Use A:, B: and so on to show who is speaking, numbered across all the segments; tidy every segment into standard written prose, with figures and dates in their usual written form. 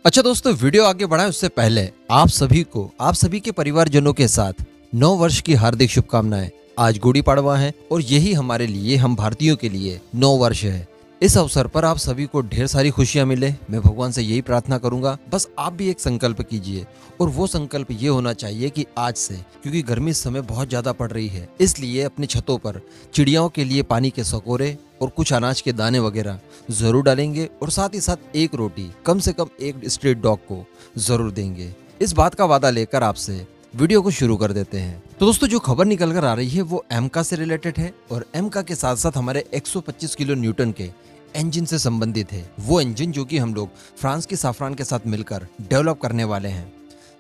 A: अच्छा दोस्तों, वीडियो आगे बढ़ाएं उससे पहले आप सभी के परिवारजनों के साथ नव वर्ष की हार्दिक शुभकामनाएं। आज गुड़ी पड़वा है और यही हमारे लिए, हम भारतीयों के लिए नव वर्ष है। इस अवसर पर आप सभी को ढेर सारी खुशियां मिले, मैं भगवान से यही प्रार्थना करूंगा। बस आप भी एक संकल्प कीजिए और वो संकल्प ये होना चाहिए कि आज से, क्योंकि गर्मी इस समय बहुत ज्यादा पड़ रही है, इसलिए अपनी छतों पर चिड़ियाओं के लिए पानी के सकोरे और कुछ अनाज के दाने वगैरह जरूर डालेंगे और साथ ही साथ एक रोटी कम से कम एक स्ट्रीट डॉग को जरूर देंगे। इस बात का वादा लेकर आपसे वीडियो को शुरू कर देते हैं। तो दोस्तों, जो खबर निकल कर आ रही है वो एमका से रिलेटेड है और एमका के साथ साथ हमारे 125 किलो न्यूटन के इंजन से संबंधित है। वो इंजन जो कि हम लोग फ्रांस की साफरान के साथ मिलकर डेवलप करने वाले हैं।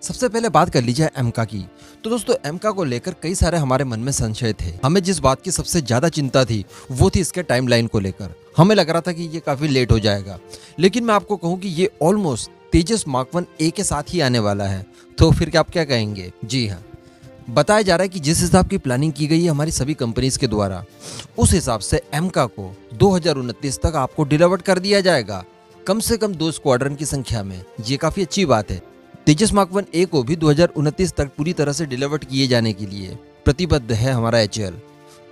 A: सबसे पहले बात कर लीजिए एमका की। तो दोस्तों, एमका को लेकर कई सारे हमारे मन में संशय थे। हमें जिस बात की सबसे ज्यादा चिंता थी वो थी इसके टाइमलाइन को लेकर। हमें लग रहा था कि ये काफी लेट हो जाएगा, लेकिन मैं आपको कहूं कि ये ऑलमोस्ट तेजस मार्क 1A के साथ ही आने वाला है। तो फिर आप क्या कहेंगे? जी हाँ, बताया जा रहा है कि जिस हिसाब की प्लानिंग की गई है हमारी सभी कंपनीज के द्वारा, उस हिसाब से एमका को 2029 तक आपको डिलीवर कर दिया जाएगा, कम से कम 2 स्क्वाड्रन की संख्या में। ये काफी अच्छी बात है। तेजस मार्क 1A को भी 2029 तक पूरी तरह से डिलीवर किए जाने के लिए प्रतिबद्ध है हमारा HAL,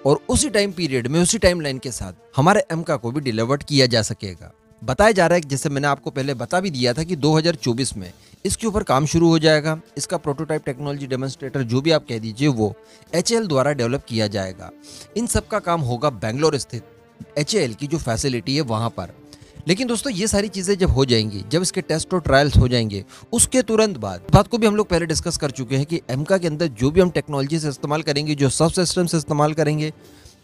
A: और उसी टाइम पीरियड में, उसी टाइम लाइन के साथ हमारे एमका को भी डिलीवर किया जा सकेगा। बताया जा रहा है, जैसे मैंने आपको पहले बता भी दिया था, कि 2024 में इसके ऊपर काम शुरू हो जाएगा। इसका प्रोटोटाइप टेक्नोलॉजी डेमोन्स्ट्रेटर जो भी आप कह दीजिए वो HAL द्वारा डेवलप किया जाएगा। इन सब का काम होगा बेंगलोर स्थित HAL की जो फैसिलिटी है वहां पर। लेकिन दोस्तों, ये सारी चीजें जब हो जाएंगी, जब इसके टेस्ट और ट्रायल्स हो जाएंगे, उसके तुरंत बाद, बात को भी हम लोग पहले डिस्कस कर चुके हैं कि एमका के अंदर जो भी हम टेक्नोलॉजी से इस्तेमाल करेंगे, जो सब सिस्टम से इस्तेमाल करेंगे,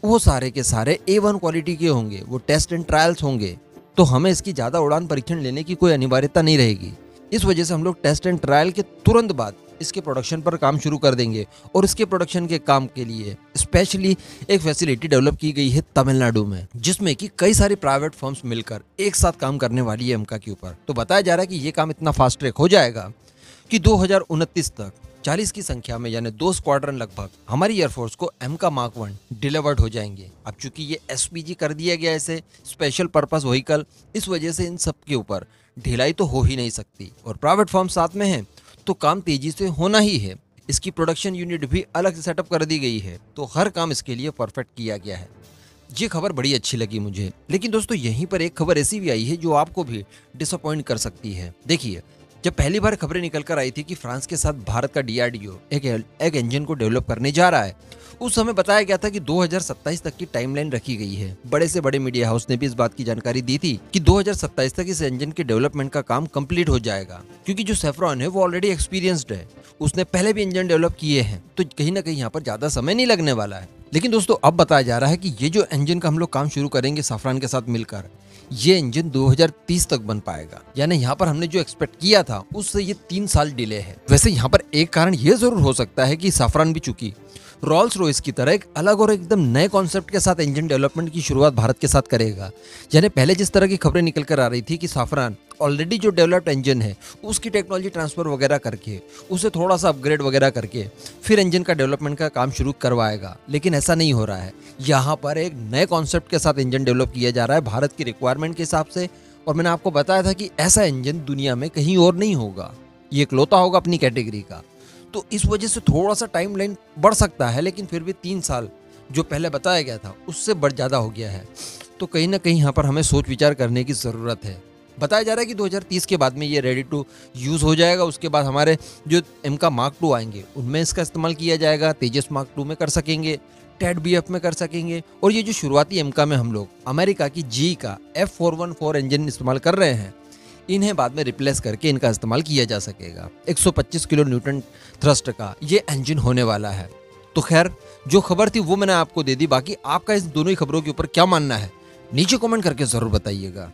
A: वो सारे के सारे A1 क्वालिटी के होंगे, वो टेस्ट एंड ट्रायल्स होंगे। तो हमें इसकी ज्यादा उड़ान परीक्षण लेने की कोई अनिवार्यता नहीं रहेगी। इस वजह से हम लोग टेस्ट एंड ट्रायल के तुरंत बाद इसके प्रोडक्शन पर काम शुरू कर देंगे। और इसके प्रोडक्शन के काम के लिए स्पेशली एक फैसिलिटी डेवलप की गई है तमिलनाडु में, जिसमें कि कई सारी प्राइवेट फर्म्स मिलकर एक साथ काम करने वाली है एमका के ऊपर। तो बताया जा रहा है कि ये काम इतना फास्ट ट्रैक हो जाएगा कि 2029 तक 40 की संख्या में, यानी 2 स्क्वाड्रन लगभग हमारी एयरफोर्स को एमका मार्क 1 डिलीवर्ड हो जाएंगे। अब चूंकि ये SPG कर दिया गया, इसे स्पेशल पर्पस व्हीकल, इस वजह से इन सब के ऊपर ढिलाई तो हो ही नहीं सकती, और प्राइवेट फर्म साथ में है तो काम तेजी से होना ही है। इसकी प्रोडक्शन यूनिट भी अलग से सेटअप कर दी गई है, तो हर काम इसके लिए परफेक्ट किया गया है। ये खबर बड़ी अच्छी लगी मुझे। लेकिन दोस्तों, यहीं पर एक खबर ऐसी भी आई है जो आपको भी डिसअपॉइंट कर सकती है। देखिए, जब पहली बार खबरें निकल कर आई थी कि फ्रांस के साथ भारत का DRDO एक इंजन को डेवलप करने जा रहा है, उस समय बताया गया था कि 2027 तक की टाइमलाइन रखी गई है। बड़े से बड़े मीडिया हाउस ने भी इस बात की जानकारी दी थी कि 2027 तक इस इंजन के डेवलपमेंट का काम कंप्लीट हो जाएगा, क्योंकि जो सेफ्रॉन है वो ऑलरेडी एक्सपीरियंस्ड है, उसने पहले भी इंजन डेवलप किए हैं, तो कहीं ना कहीं यहाँ पर ज्यादा समय नहीं लगने वाला है। लेकिन दोस्तों, अब बताया जा रहा है कि ये जो इंजन का हम लोग काम शुरू करेंगे साफरान के साथ मिलकर, ये इंजन 2030 तक बन पाएगा। यानी यहाँ पर हमने जो एक्सपेक्ट किया था उससे ये 3 साल डिले है। वैसे यहाँ पर एक कारण ये जरूर हो सकता है कि साफरान भी चूंकि रॉल्स रॉयस की तरह एक अलग और एकदम नए कॉन्सेप्ट के साथ इंजन डेवलपमेंट की शुरुआत भारत के साथ करेगा। यानी पहले जिस तरह की खबरें निकल कर आ रही थी कि साफरान ऑलरेडी जो डेवलप्ड इंजन है उसकी टेक्नोलॉजी ट्रांसफर वगैरह करके, उसे थोड़ा सा अपग्रेड वगैरह करके फिर इंजन का डेवलपमेंट का काम शुरू करवाएगा, लेकिन ऐसा नहीं हो रहा है। यहाँ पर एक नए कॉन्सेप्ट के साथ इंजन डेवलप किया जा रहा है भारत की रिक्वायरमेंट के हिसाब से। और मैंने आपको बताया था कि ऐसा इंजन दुनिया में कहीं और नहीं होगा, ये इकलौता होगा अपनी कैटेगरी का। तो इस वजह से थोड़ा सा टाइम लाइन बढ़ सकता है, लेकिन फिर भी 3 साल जो पहले बताया गया था उससे बढ़ ज़्यादा हो गया है। तो कहीं ना कहीं यहाँ पर हमें सोच विचार करने की ज़रूरत है। बताया जा रहा है कि 2030 के बाद में ये रेडी टू यूज़ हो जाएगा। उसके बाद हमारे जो एमका मार्क 2 आएंगे उनमें इसका इस्तेमाल किया जाएगा। तेजस मार्क 2 में कर सकेंगे, टेड BF में कर सकेंगे, और ये जो शुरुआती एमका में हम लोग अमेरिका की GE का F414 इंजन इस्तेमाल कर रहे हैं, इन्हें बाद में रिप्लेस करके इनका इस्तेमाल किया जा सकेगा। 125 किलो न्यूटन थ्रस्ट का ये इंजन होने वाला है। तो खैर, जो खबर थी वो मैंने आपको दे दी। बाकी आपका इस दोनों ही खबरों के ऊपर क्या मानना है नीचे कमेंट करके जरूर बताइएगा।